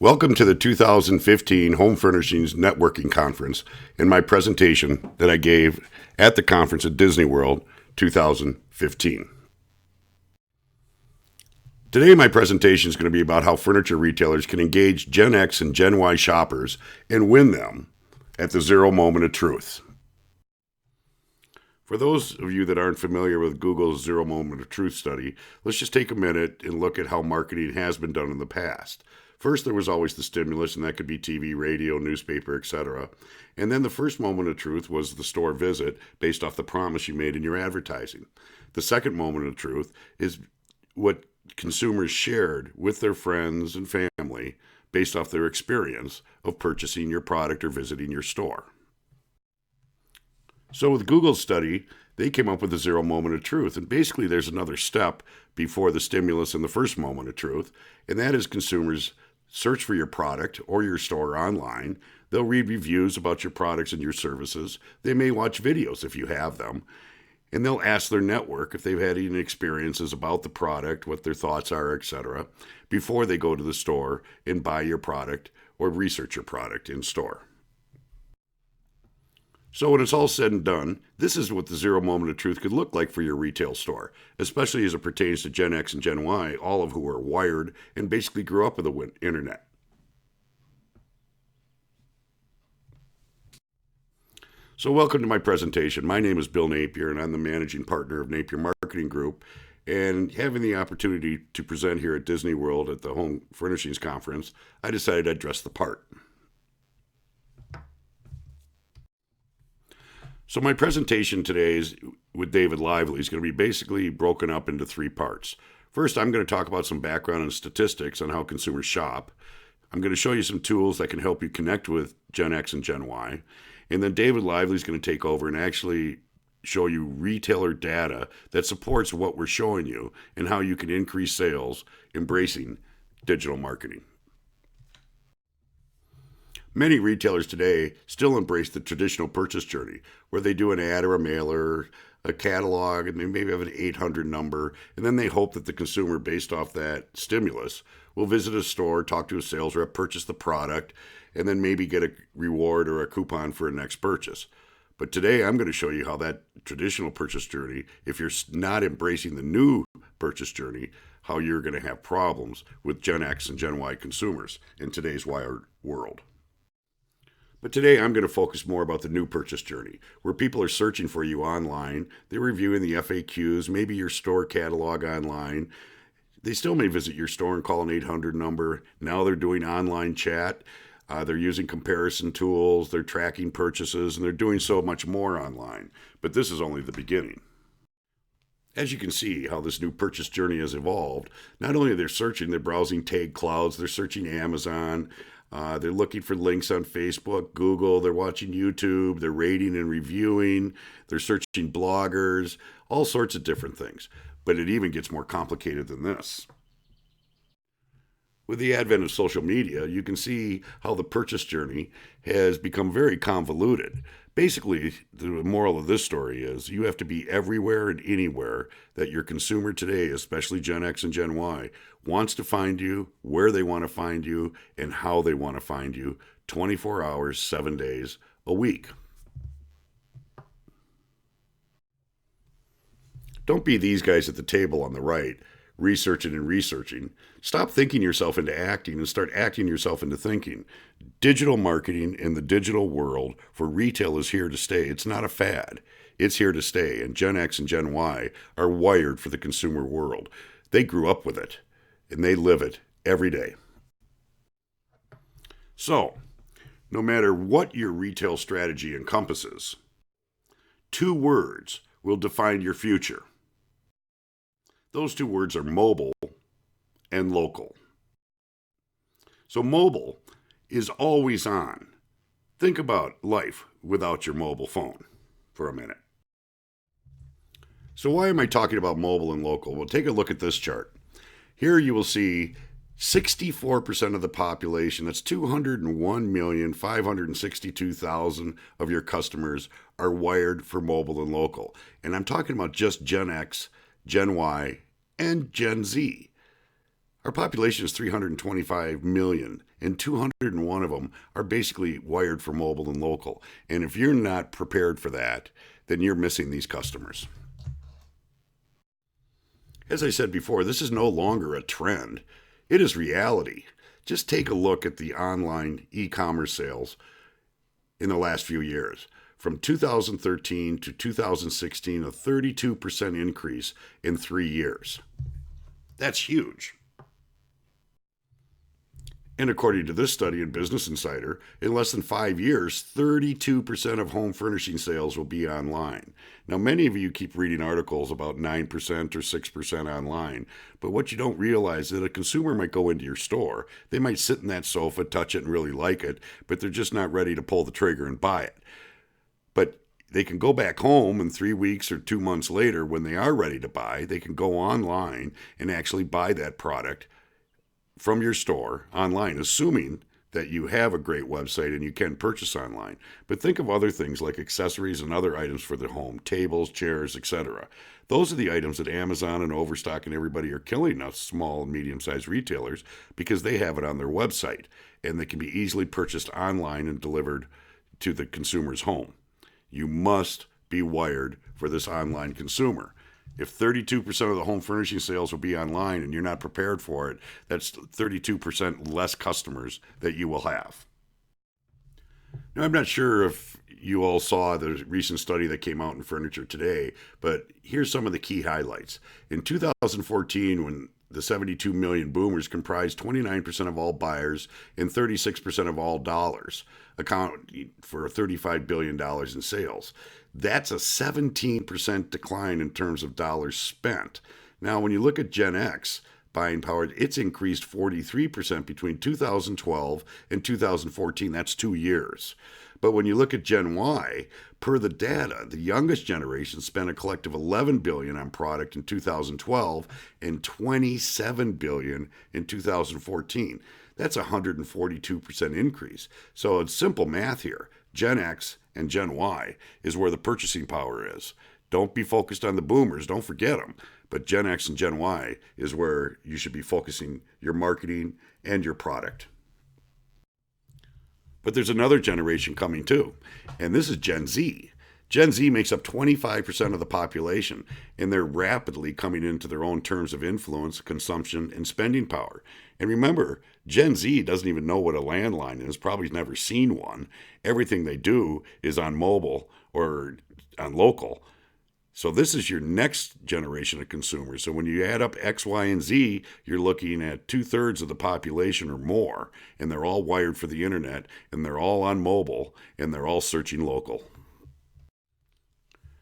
Welcome to the 2015 Home Furnishings Networking Conference and my presentation that I gave at the conference at Disney World 2015. Today my presentation is going to be about how furniture retailers can engage Gen X and Gen Y shoppers and win them at the zero moment of truth. For those of you that aren't familiar with Google's Zero Moment of Truth study, let's just take a minute and look at how marketing has been done in the past. First, there was always the stimulus, and that could be TV, radio, newspaper, etc. And then the first moment of truth was the store visit based off the promise you made in your advertising. The second moment of truth is what consumers shared with their friends and family based off their experience of purchasing your product or visiting your store. So with Google's study, they came up with the zero moment of truth. And basically there's another step before the stimulus and the first moment of truth. And that is consumers search for your product or your store online. They'll read reviews about your products and your services. They may watch videos if you have them. And they'll ask their network if they've had any experiences about the product, what their thoughts are, etc., before they go to the store and buy your product or research your product in store. So when it's all said and done, this is what the zero moment of truth could look like for your retail store, especially as it pertains to Gen X and Gen Y, all of who are wired and basically grew up with the internet. So welcome to my presentation. My name is Bill Napier, and I'm the managing partner of Napier Marketing Group. And having the opportunity to present here at Disney World at the Home Furnishings Conference, I decided I'd dress the part. So my presentation today is with David Lively is going to be basically broken up into three parts. First, I'm going to talk about some background and statistics on how consumers shop. I'm going to show you some tools that can help you connect with Gen X and Gen Y. And then David Lively is going to take over and actually show you retailer data that supports what we're showing you and how you can increase sales embracing digital marketing. Many retailers today still embrace the traditional purchase journey, where they do an ad or a mailer, a catalog, and they maybe have an 800 number, and then they hope that the consumer, based off that stimulus, will visit a store, talk to a sales rep, purchase the product, and then maybe get a reward or a coupon for a next purchase. But today I'm going to show you how that traditional purchase journey, if you're not embracing the new purchase journey, how you're going to have problems with Gen X and Gen Y consumers in today's wired world. But today I'm going to focus more about the new purchase journey, where people are searching for you online, they're reviewing the FAQs, maybe your store catalog online. They still may visit your store and call an 800 number. Now they're doing online chat. They're using comparison tools, they're tracking purchases, and they're doing so much more online. But this is only the beginning. As you can see how this new purchase journey has evolved, not only are they searching, they're browsing tag clouds, they're searching Amazon, they're looking for links on Facebook, Google, they're watching YouTube, they're rating and reviewing, they're searching bloggers, all sorts of different things. But it even gets more complicated than this. With the advent of social media, you can see how the purchase journey has become very convoluted. Basically, the moral of this story is you have to be everywhere and anywhere that your consumer today, especially Gen X and Gen Y, wants to find you, where they want to find you, and how they want to find you 24 hours, 7 days a week. Don't be these guys at the table on the right, researching and researching. Stop thinking yourself into acting and start acting yourself into thinking. Digital marketing in the digital world for retail is here to stay. It's not a fad. It's here to stay. And Gen X and Gen Y are wired for the consumer world. They grew up with it and they live it every day. So, no matter what your retail strategy encompasses, two words will define your future. Those two words are mobile and local. So mobile is always on. Think about life without your mobile phone for a minute. So why am I talking about mobile and local? Well, take a look at this chart. Here you will see 64% of the population, that's 201,562,000 of your customers are wired for mobile and local. And I'm talking about just Gen X, Gen Y, and Gen Z. Our population is 325 million, and 201 of them are basically wired for mobile and local. And if you're not prepared for that, then you're missing these customers. As I said before, this is no longer a trend, it is reality. Just take a look at the online e commerce sales in the last few years. From 2013 to 2016, a 32% increase in 3 years. That's huge. And according to this study in Business Insider, in less than 5 years, 32% of home furnishing sales will be online. Now, many of you keep reading articles about 9% or 6% online, but what you don't realize is that a consumer might go into your store, they might sit in that sofa, touch it, and really like it, but they're just not ready to pull the trigger and buy it. But they can go back home, and 3 weeks or 2 months later, when they are ready to buy, they can go online and actually buy that product from your store online, assuming that you have a great website and you can purchase online. But think of other things like accessories and other items for the home, tables, chairs, etc. Those are the items that Amazon and Overstock and everybody are killing us, small and medium-sized retailers, because they have it on their website and they can be easily purchased online and delivered to the consumer's home. You must be wired for this online consumer. If 32% of the home furnishing sales will be online and you're not prepared for it, that's 32% less customers that you will have. Now, I'm not sure if you all saw the recent study that came out in Furniture Today, but here's some of the key highlights. In 2014, when the 72 million boomers comprised 29% of all buyers and 36% of all dollars, accounting for $35 billion in sales. That's a 17% decline in terms of dollars spent. Now, when you look at Gen X buying power, it's increased 43% between 2012 and 2014. That's 2 years. But when you look at Gen Y, per the data, the youngest generation spent a collective $11 billion on product in 2012 and $27 billion in 2014. That's a 142% increase. So it's simple math here. Gen X and Gen Y is where the purchasing power is. Don't be focused on the boomers. Don't forget them. But Gen X and Gen Y is where you should be focusing your marketing and your product. But there's another generation coming too, and this is Gen Z. Gen Z makes up 25% of the population, and they're rapidly coming into their own terms of influence, consumption, and spending power. And remember, Gen Z doesn't even know what a landline is, probably never seen one. Everything they do is on mobile or on local. So this is your next generation of consumers. So when you add up X, Y, and Z, you're looking at 2/3 of the population or more, and they're all wired for the internet, and they're all on mobile, and they're all searching local.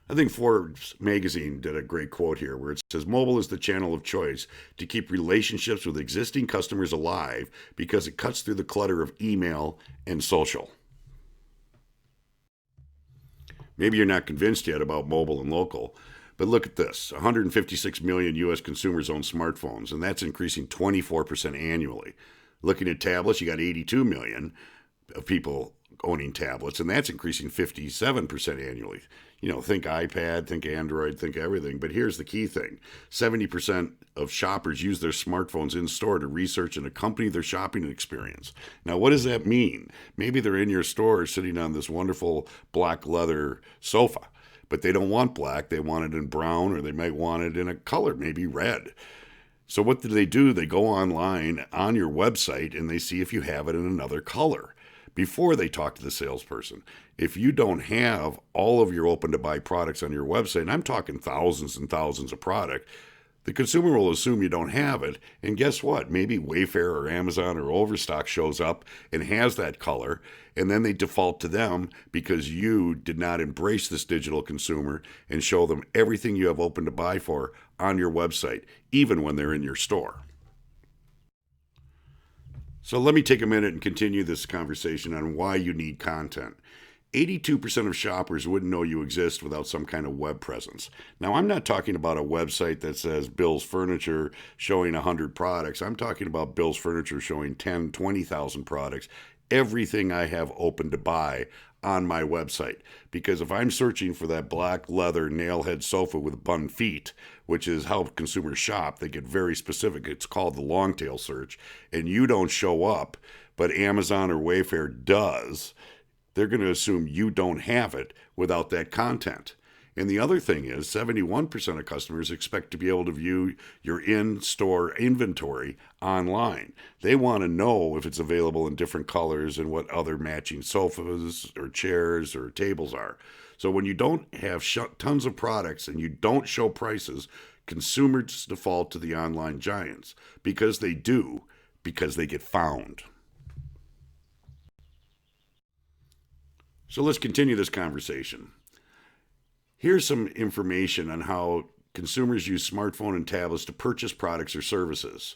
I think Forbes magazine did a great quote here where it says, "Mobile is the channel of choice to keep relationships with existing customers alive because it cuts through the clutter of email and social." Maybe you're not convinced yet about mobile and local, but look at this. 156 million U.S. consumers own smartphones, and that's increasing 24% annually. Looking at tablets, you got 82 million of people owning tablets, and that's increasing 57% annually. You know, think iPad, think Android, think everything. But here's the key thing. 70% of shoppers use their smartphones in store to research and accompany their shopping experience. Now, what does that mean? Maybe they're in your store sitting on this wonderful black leather sofa, but they don't want black. They want it in brown, or they might want it in a color, maybe red. So what do? They go online on your website and they see if you have it in another color before they talk to the salesperson. If you don't have all of your open to buy products on your website, and I'm talking thousands and thousands of product, the consumer will assume you don't have it. And guess what? Maybe Wayfair or Amazon or Overstock shows up and has that color, and then they default to them because you did not embrace this digital consumer and show them everything you have open to buy for on your website, even when they're in your store. So let me take a minute and continue this conversation on why you need content. 82% of shoppers wouldn't know you exist without some kind of web presence. Now, I'm not talking about a website that says Bill's Furniture showing 100 products. I'm talking about Bill's Furniture showing 10, 20,000 products, everything I have open to buy on my website. Because if I'm searching for that black leather nailhead sofa with bun feet, which is how consumers shop. They get very specific. It's called the long tail search, and you don't show up, but Amazon or Wayfair does. They're going to assume you don't have it without that content. And the other thing is 71% of customers expect to be able to view your in-store inventory online. They want to know if it's available in different colors and what other matching sofas or chairs or tables are. So when you don't have tons of products and you don't show prices, consumers default to the online giants because they get found. So let's continue this conversation. Here's some information on how consumers use smartphone and tablets to purchase products or services.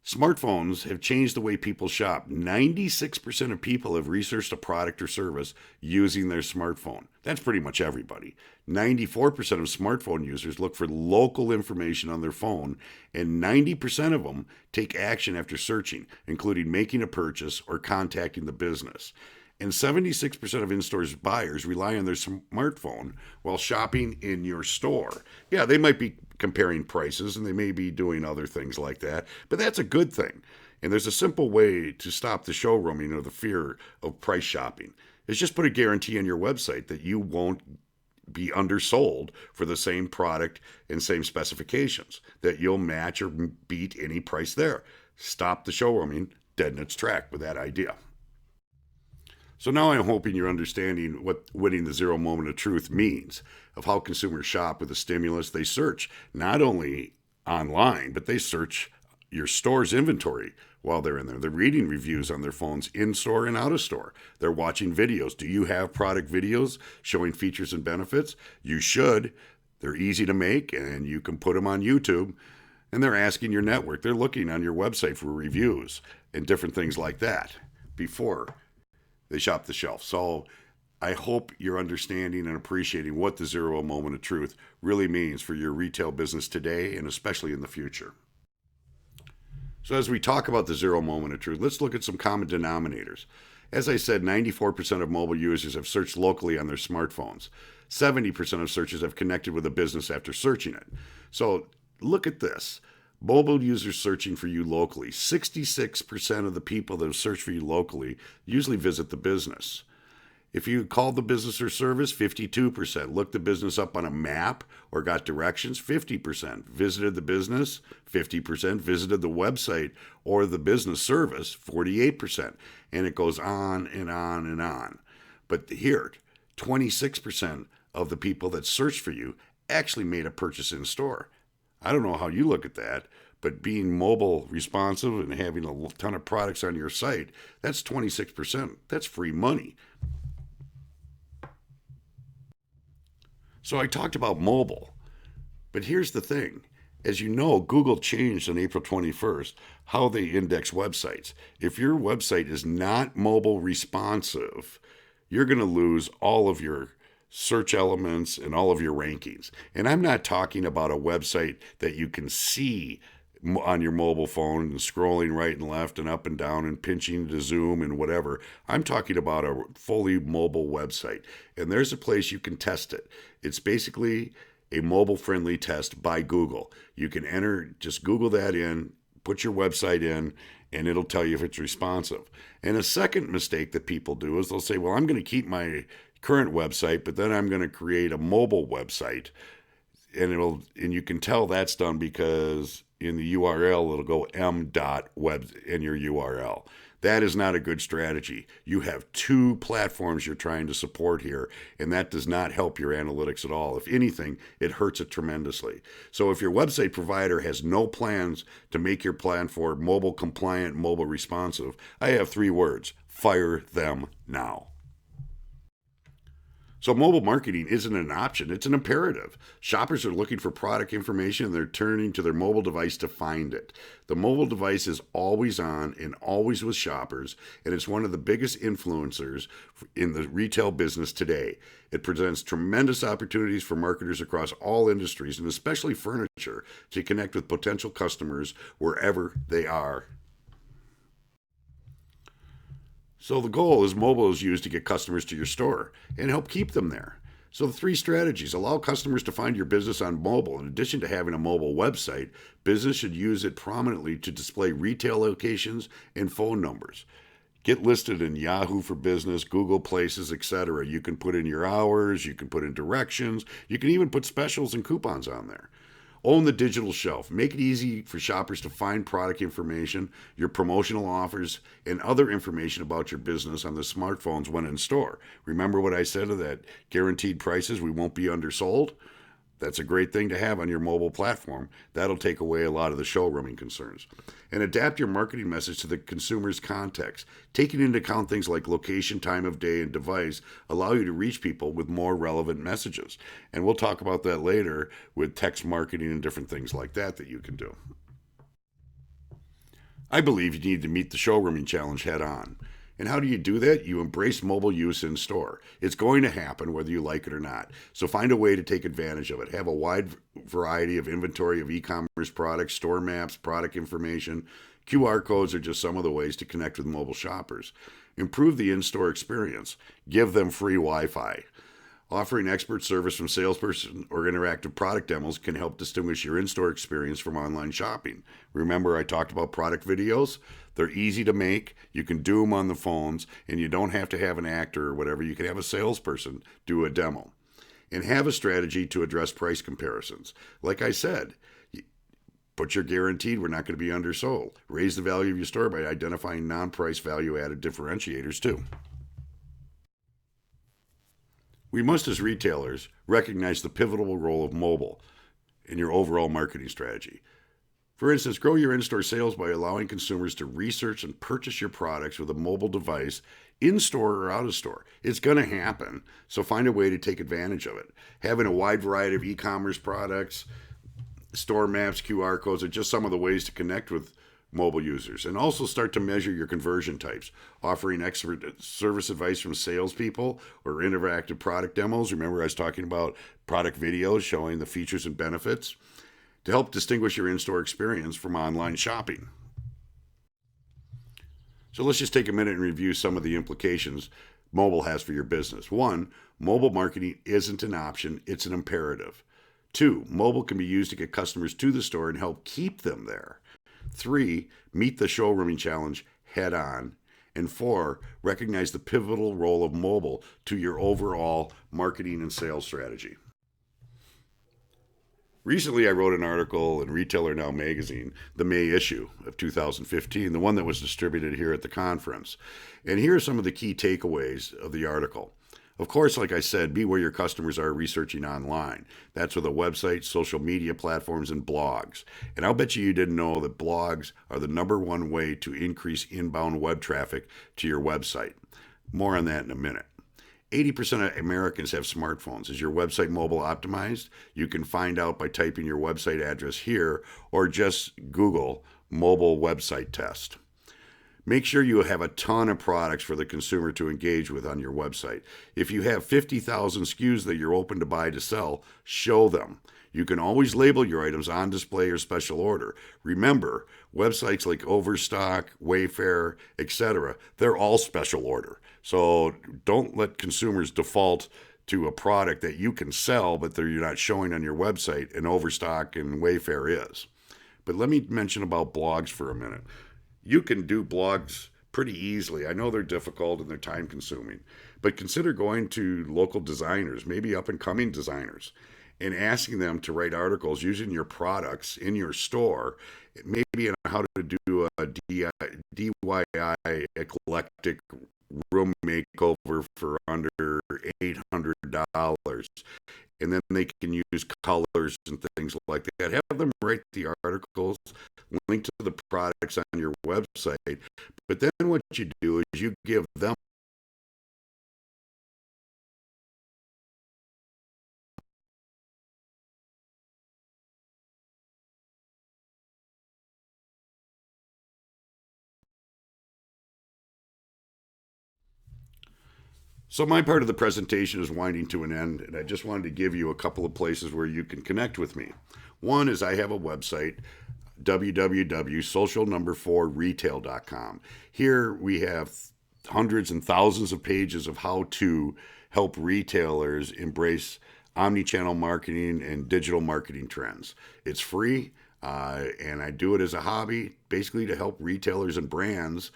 Smartphones have changed the way people shop. 96% of people have researched a product or service using their smartphone. That's pretty much everybody. 94% of smartphone users look for local information on their phone, and 90% of them take action after searching, including making a purchase or contacting the business. And 76% of in-store buyers rely on their smartphone while shopping in your store. Yeah, they might be comparing prices and they may be doing other things like that, but that's a good thing. And there's a simple way to stop the showrooming or the fear of price shopping. It's just put a guarantee on your website that you won't be undersold for the same product and same specifications, that you'll match or beat any price there. Stop the showrooming dead in its track with that idea. So now I'm hoping you're understanding what winning the zero moment of truth means, of how consumers shop with a stimulus. They search not only online, but they search your store's inventory while they're in there. They're reading reviews on their phones in-store and out-of-store. They're watching videos. Do you have product videos showing features and benefits? You should. They're easy to make, and you can put them on YouTube. And they're asking your network. They're looking on your website for reviews and different things like that before they shop the shelf. So I hope you're understanding and appreciating what the zero moment of truth really means for your retail business today and especially in the future. So as we talk about the zero moment of truth, let's look at some common denominators. As I said, 94% of mobile users have searched locally on their smartphones. 70% of searches have connected with a business after searching it. So look at this. Mobile users searching for you locally. 66% of the people that have searched for you locally usually visit the business. If you called the business or service, 52%. Looked the business up on a map or got directions, 50%. Visited the business, 50%. Visited the website or the business service, 48%. And it goes on and on and on. But here, 26% of the people that searched for you actually made a purchase in store. I don't know how you look at that, but being mobile responsive and having a ton of products on your site, that's 26%. That's free money. So I talked about mobile, but here's the thing. As you know, Google changed on April 21st how they index websites. If your website is not mobile responsive, you're going to lose all of your search elements and all of your rankings. And I'm not talking about a website that you can see on your mobile phone and scrolling right and left and up and down and pinching to zoom and whatever. I'm talking about a fully mobile website. And there's a place you can test it. It's basically a mobile-friendly test by Google. You can just Google that in, put your website in, and it'll tell you if it's responsive. And a second mistake that people do is they'll say, well, I'm going to keep my current website, but then I'm going to create a mobile website, and you can tell that's done because in the URL it'll go m.web in your URL. That is not a good strategy. You have two platforms you're trying to support here, and that does not help your analytics at all. If anything, it hurts it tremendously. So if your website provider has no plans to make your platform mobile compliant, mobile responsive, I have 3 words: fire them now. So mobile marketing isn't an option, it's an imperative. Shoppers are looking for product information and they're turning to their mobile device to find it. The mobile device is always on and always with shoppers, and it's one of the biggest influencers in the retail business today. It presents tremendous opportunities for marketers across all industries, and especially furniture, to connect with potential customers wherever they are. So the goal is mobile is used to get customers to your store and help keep them there. So the three strategies: allow customers to find your business on mobile. In addition to having a mobile website, business should use it prominently to display retail locations and phone numbers. Get listed in Yahoo for Business, Google Places, etc. You can put in your hours, you can put in directions, you can even put specials and coupons on there. Own the digital shelf. Make it easy for shoppers to find product information, your promotional offers, and other information about your business on the smartphones when in store. Remember what I said of that guaranteed prices, we won't be undersold? That's a great thing to have on your mobile platform. That'll take away a lot of the showrooming concerns. And adapt your marketing message to the consumer's context. Taking into account things like location, time of day, and device allow you to reach people with more relevant messages. And we'll talk about that later with text marketing and different things like that you can do. I believe you need to meet the showrooming challenge head on. And how do you do that? You embrace mobile use in store. It's going to happen whether you like it or not. So find a way to take advantage of it. Have a wide variety of inventory of e-commerce products, store maps, product information. QR codes are just some of the ways to connect with mobile shoppers. Improve the in-store experience. Give them free Wi-Fi. Offering expert service from salesperson or interactive product demos can help distinguish your in-store experience from online shopping. Remember I talked about product videos? They're easy to make. You can do them on the phones, and you don't have to have an actor or whatever. You can have a salesperson do a demo. And have a strategy to address price comparisons. Like I said, but you're guaranteed we're not going to be undersold. Raise the value of your store by identifying non-price value-added differentiators too. We must, as retailers, recognize the pivotal role of mobile in your overall marketing strategy. For instance, grow your in-store sales by allowing consumers to research and purchase your products with a mobile device, in-store or out-of-store. It's going to happen, so find a way to take advantage of it. Having a wide variety of e-commerce products, store maps, QR codes are just some of the ways to connect with mobile users. And also start to measure your conversion types, offering expert service advice from salespeople or interactive product demos. Remember I was talking about product videos showing the features and benefits to help distinguish your in-store experience from online shopping. So let's just take a minute and review some of the implications mobile has for your business. 1, mobile marketing isn't an option, it's an imperative. 2, mobile can be used to get customers to the store and help keep them there. 3, meet the showrooming challenge head on. And 4, recognize the pivotal role of mobile to your overall marketing and sales strategy. Recently, I wrote an article in Retailer Now magazine, the May issue of 2015, the one that was distributed here at the conference. And here are some of the key takeaways of the article. Of course, like I said, be where your customers are researching online. That's with a website, social media platforms, and blogs. And I'll bet you didn't know that blogs are the #1 way to increase inbound web traffic to your website. More on that in a minute. 80% of Americans have smartphones. Is your website mobile optimized? You can find out by typing your website address here or just Google mobile website test. Make sure you have a ton of products for the consumer to engage with on your website. If you have 50,000 SKUs that you're open to buy to sell, show them. You can always label your items on display or special order. Remember, websites like Overstock, Wayfair, etc., they're all special order. So don't let consumers default to a product that you can sell but that you're not showing on your website, and Overstock and Wayfair is. But let me mention about blogs for a minute. You can do blogs pretty easily. I know they're difficult and they're time consuming, but consider going to local designers, maybe up and coming designers, and asking them to write articles using your products in your store, maybe on how to do a DIY eclectic room makeover for under $800. And then they can use colors and things like that. Have them write the articles, link to the products on your website. But then what you do is you give them So my part of the presentation is winding to an end, and I just wanted to give you a couple of places where you can connect with me. One is I have a website, www.social4retail.com. Here we have hundreds and thousands of pages of how to help retailers embrace omni-channel marketing and digital marketing trends. It's free, and I do it as a hobby, basically to help retailers and brands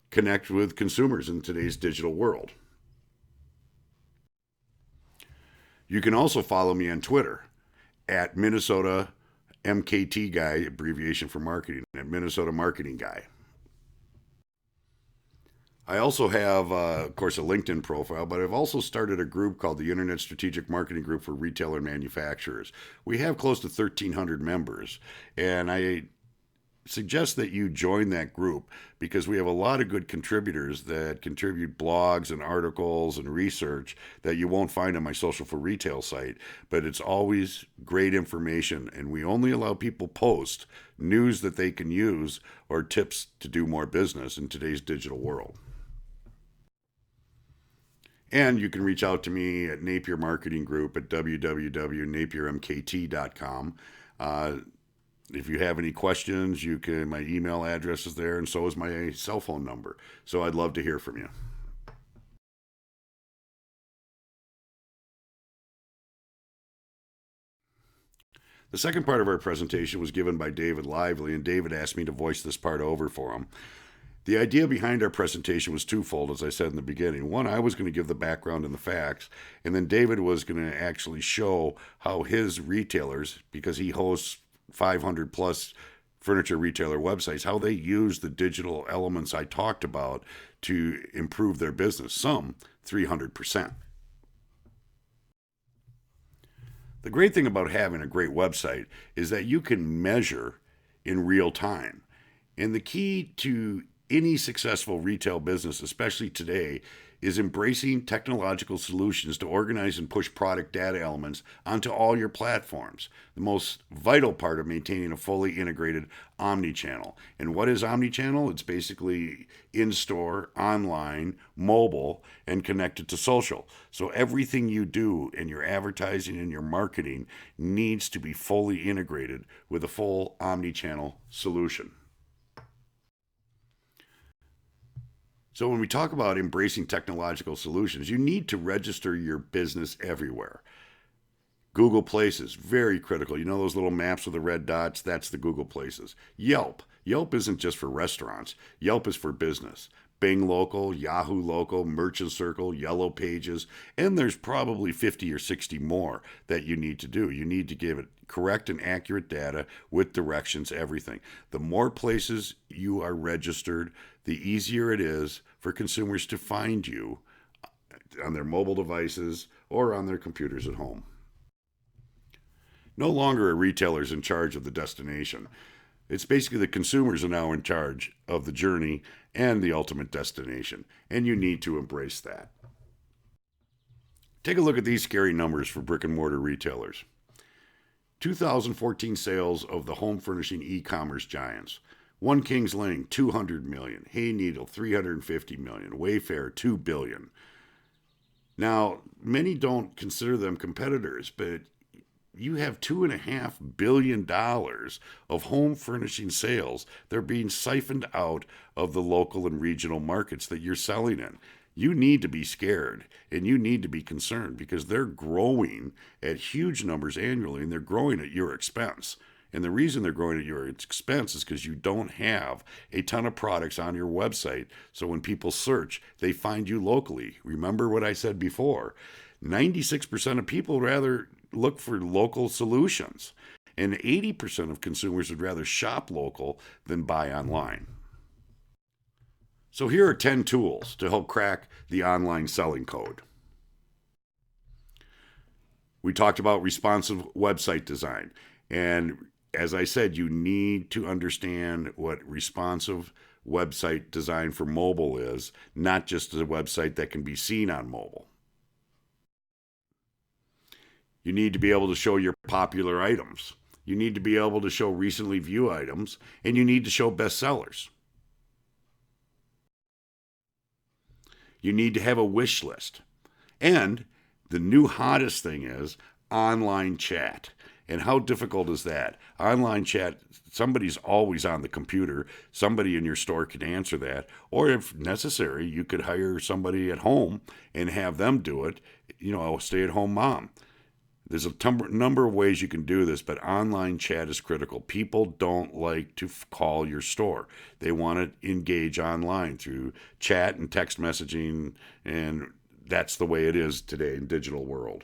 connect with consumers in today's digital world. You can also follow me on Twitter at Minnesota MKT Guy, abbreviation for marketing, at Minnesota Marketing Guy. I also have, of course, a LinkedIn profile, but I've also started a group called the Internet Strategic Marketing Group for Retailer Manufacturers. We have close to 1,300 members, and I suggest that you join that group because we have a lot of good contributors that contribute blogs and articles and research that you won't find on my Social for Retail site, but it's always great information, and we only allow people post news that they can use or tips to do more business in today's digital world. And you can reach out to me at Napier Marketing Group at www.napiermkt.com. If you have any questions, my email address is there, and so is my cell phone number. So I'd love to hear from you. The second part of our presentation was given by David Lively, and David asked me to voice this part over for him. The idea behind our presentation was twofold, as I said in the beginning. One, I was going to give the background and the facts, and then David was going to actually show how his retailers, because he hosts 500 plus furniture retailer websites, how they use the digital elements I talked about to improve their business, some 300%. The great thing about having a great website is that you can measure in real time. And the key to any successful retail business, especially today, is embracing technological solutions to organize and push product data elements onto all your platforms. The most vital part of maintaining a fully integrated omni-channel. And what is omni-channel? It's basically in-store, online, mobile, and connected to social. So everything you do in your advertising and your marketing needs to be fully integrated with a full omni-channel solution. So when we talk about embracing technological solutions, you need to register your business everywhere. Google Places, very critical. You know those little maps with the red dots? That's the Google Places. Yelp. Yelp isn't just for restaurants. Yelp is for business. Bing Local, Yahoo Local, Merchant Circle, Yellow Pages, and there's probably 50 or 60 more that you need to do. You need to give it correct and accurate data with directions, everything. The more places you are registered, the easier it is for consumers to find you on their mobile devices or on their computers at home. No longer are retailers in charge of the destination. It's basically the consumers are now in charge of the journey and the ultimate destination, and you need to embrace that. Take a look at these scary numbers for brick and mortar retailers. 2014 sales of the home furnishing e-commerce giants. One Kings Lane, 200 million. Hayneedle, 350 million. Wayfair, 2 billion. Now, many don't consider them competitors, but you have $2.5 billion of home furnishing sales. They're being siphoned out of the local and regional markets that you're selling in. You need to be scared and you need to be concerned because they're growing at huge numbers annually and they're growing at your expense. And the reason they're growing at your expense is because you don't have a ton of products on your website. So when people search, they find you locally. Remember what I said before. 96% of people rather look for local solutions. And 80% of consumers would rather shop local than buy online. So here are 10 tools to help crack the online selling code. We talked about responsive website design. And as I said, you need to understand what responsive website design for mobile is, not just a website that can be seen on mobile. You need to be able to show your popular items. You need to be able to show recently viewed items, and you need to show bestsellers. You need to have a wish list. And the new hottest thing is online chat. And how difficult is that? Online chat, somebody's always on the computer. Somebody in your store can answer that. Or if necessary, you could hire somebody at home and have them do it, a stay at home mom. There's a number of ways you can do this, but online chat is critical. People don't like to call your store. They want to engage online through chat and text messaging, and that's the way it is today in digital world.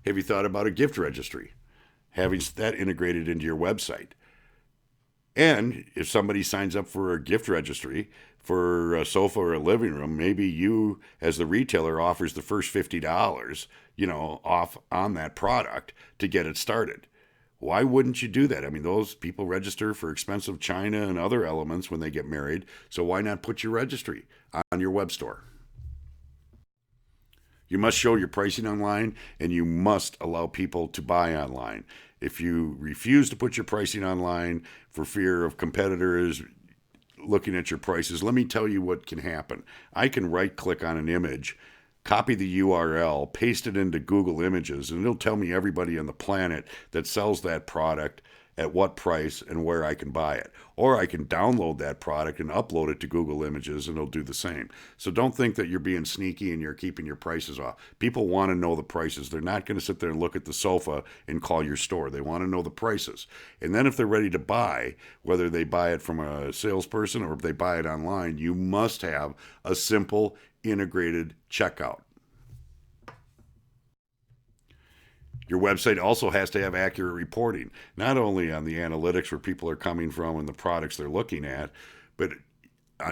Have you thought about a gift registry? Having that integrated into your website. And if somebody signs up for a gift registry for a sofa or a living room, maybe you, as the retailer, offers the first $50, off on that product to get it started. Why wouldn't you do that? I mean, those people register for expensive china and other elements when they get married. So why not put your registry on your web store? You must show your pricing online, and you must allow people to buy online. If you refuse to put your pricing online for fear of competitors looking at your prices, let me tell you what can happen. I can right click on an image, copy the URL, paste it into Google Images, and it'll tell me everybody on the planet that sells that product at what price and where I can buy it. Or I can download that product and upload it to Google Images, and it'll do the same. So don't think that you're being sneaky and you're keeping your prices off. People want to know the prices. They're not going to sit there and look at the sofa and call your store. They want to know the prices. And then if they're ready to buy, whether they buy it from a salesperson or if they buy it online, you must have a simple integrated checkout. Your website also has to have accurate reporting, not only on the analytics where people are coming from and the products they're looking at, but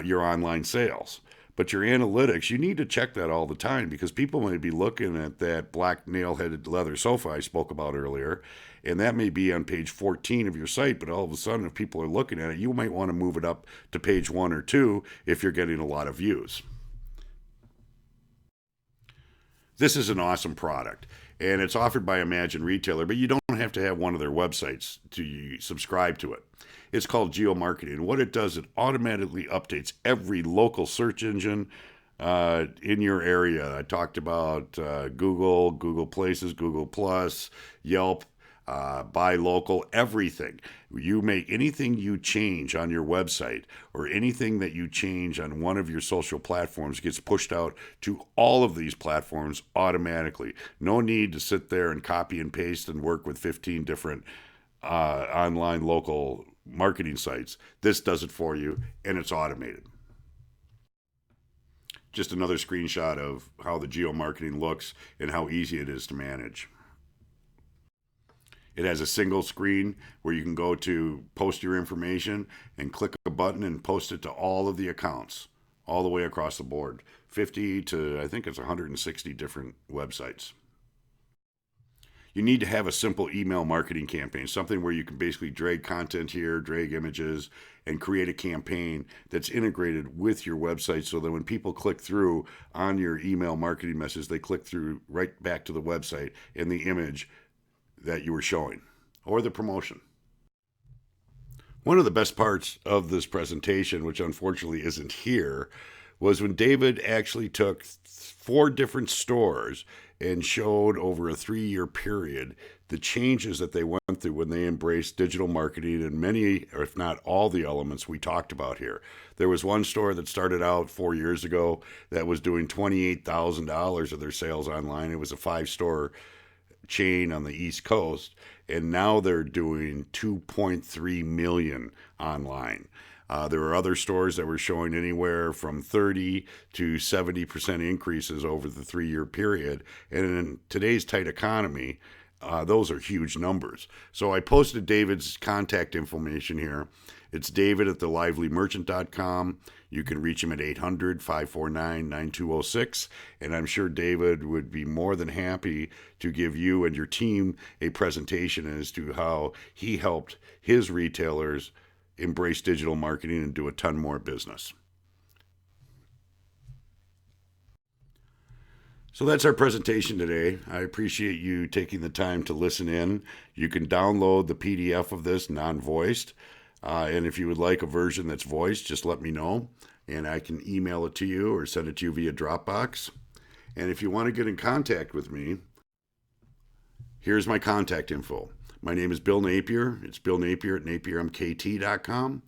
your online sales. But your analytics, you need to check that all the time because people may be looking at that black nail-headed leather sofa I spoke about earlier, and that may be on page 14 of your site, but all of a sudden if people are looking at it, you might want to move it up to page 1 or 2 if you're getting a lot of views. This is an awesome product, and it's offered by Imagine Retailer, but you don't have to have one of their websites to subscribe to it. It's called geomarketing. What it does, it automatically updates every local search engine in your area. I talked about Google, Google Places, Google Plus, Yelp, buy local, everything. You make anything you change on your website or anything that you change on one of your social platforms gets pushed out to all of these platforms automatically. No need to sit there and copy and paste and work with 15 different online local marketing sites. This does it for you, and it's automated. Just another screenshot of how the geomarketing looks and how easy it is to manage. It has a single screen where you can go to post your information and click a button and post it to all of the accounts, all the way across the board. 50 to, I think it's 160 different websites. You need to have a simple email marketing campaign, something where you can basically drag content here, drag images, and create a campaign that's integrated with your website so that when people click through on your email marketing message, they click through right back to the website and the image that you were showing or the promotion. One of the best parts of this presentation, which unfortunately isn't here, was when David actually took 4 different stores and showed over a 3-year period the changes that they went through when they embraced digital marketing and many, or if not all, the elements we talked about here. There was one store that started out 4 years ago that was doing $28,000 of their sales online. It was a 5-store chain on the East Coast, and now they're doing 2.3 million online. There were other stores that were showing anywhere from 30 to 70% increases over the 3-year period. And in today's tight economy, those are huge numbers. So I posted David's contact information here. It's David at thelivelymerchant.com. You can reach him at 800-549-9206. And I'm sure David would be more than happy to give you and your team a presentation as to how he helped his retailers embrace digital marketing and do a ton more business. So that's our presentation today. I appreciate you taking the time to listen in. You can download the PDF of this non-voiced. And if you would like a version that's voiced, just let me know. and I can email it to you or send it to you via Dropbox. And if you want to get in contact with me, here's my contact info. My name is Bill Napier. It's Bill Napier at napiermkt.com.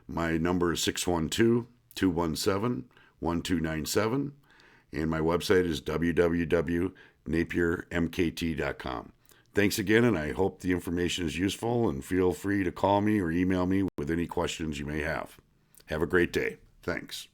My number is 612-217-1297. And my website is www.napiermkt.com. Thanks again, and I hope the information is useful, and feel free to call me or email me with any questions you may have. Have a great day. Thanks.